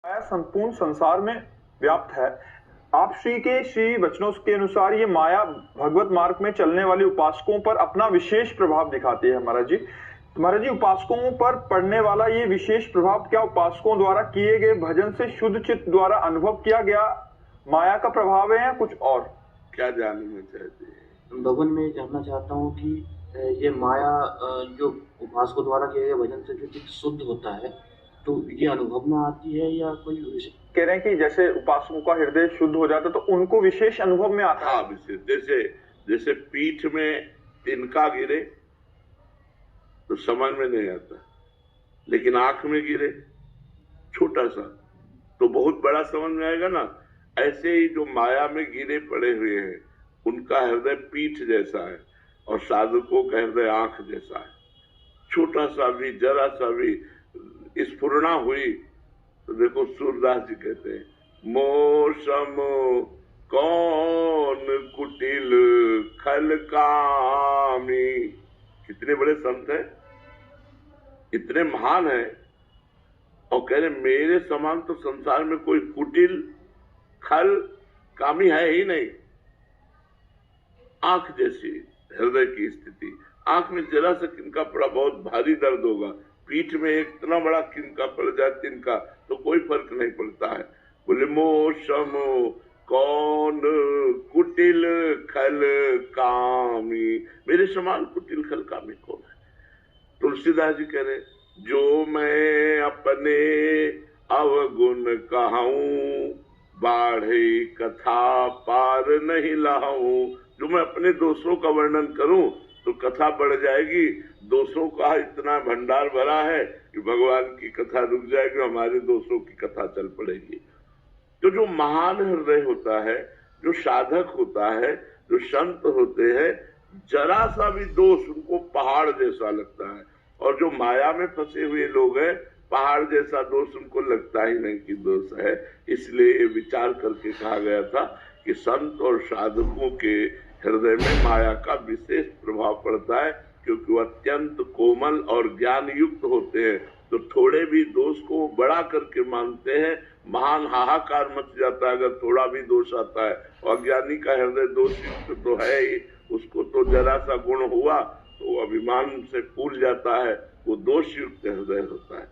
माया संपूर्ण संसार में व्याप्त है। आप श्री के श्री वचनों के अनुसार ये माया भगवत मार्ग में चलने वाले उपासकों पर अपना विशेष प्रभाव दिखाती है। महाराज जी उपासकों पर पड़ने वाला ये विशेष प्रभाव क्या उपासकों द्वारा किए गए भजन से शुद्ध चित्त द्वारा अनुभव किया गया माया का प्रभाव है या कुछ और? क्या जानना चाहते हैं? भगवान, मैं जानना चाहता हूँ कि ये माया जो उपासकों द्वारा किए गए भजन से जो चित्त शुद्ध होता है, तो ये अनुभव में आती है या कोई कह रहे हैं कि जैसे उपासकों का हृदय शुद्ध हो जाता है तो उनको विशेष अनुभव में आता है। हाँ, विशेष। जैसे पीठ में तिनका गिरे तो समझ में नहीं आता, लेकिन आंख में गिरे छोटा सा तो बहुत बड़ा समझ में आएगा ना। ऐसे ही जो माया में गिरे पड़े हुए हैं उनका हृदय पीठ जैसा है और साधकों का हृदय आंख जैसा है। छोटा सा भी, जरा सा भी स्फुरणा हुई तो देखो सूरदास जी कहते हैं, मोसम कौन कुटिल खल कामी। कितने बड़े संत हैं, इतने महान हैं, और कह रहे मेरे समान तो संसार में कोई कुटिल खल कामी है ही नहीं। आंख जैसी हृदय की स्थिति, आंख में जरा सा किनका पड़ा बहुत भारी दर्द होगा, पीठ में इतना बड़ा किनका पड़ जाए तिनका तो कोई फर्क नहीं पड़ता है। बोले मोसम कौन कुटिल खल कामी, मेरे समान कुटिल खल कामी कौन है। तुलसीदास जी कह रहे, जो मैं अपने अवगुण कहूं बाढ़े कथा पार नहीं लाऊं। जो मैं अपने दोषों का वर्णन करूं तो कथा बढ़ जाएगी। दोषों का इतना भंडार भरा है कि भगवान की कथा रुक जाएगी, हमारे दोषों की कथा चल पड़ेगी। तो जो महान हृदय होता है, जो साधक होता है, जो संत होते हैं, जरा सा भी दोष उनको पहाड़ जैसा लगता है, और जो माया में फंसे हुए लोग हैं पहाड़ जैसा दोष उनको लगता ही नहीं कि दोष है। इसलिए विचार करके कहा गया था कि संत और साधकों के हृदय में माया का विशेष प्रभाव पड़ता है, क्योंकि वो अत्यंत कोमल और ज्ञान युक्त होते हैं। तो थोड़े भी दोष को बड़ा करके मानते हैं, महान हाहाकार मच जाता है अगर थोड़ा भी दोष आता है। और अज्ञानी का हृदय दोष युक्त तो है ही, उसको तो जरा सा गुण हुआ तो अभिमान से फूल जाता है, वो दोष युक्त हृदय होता है।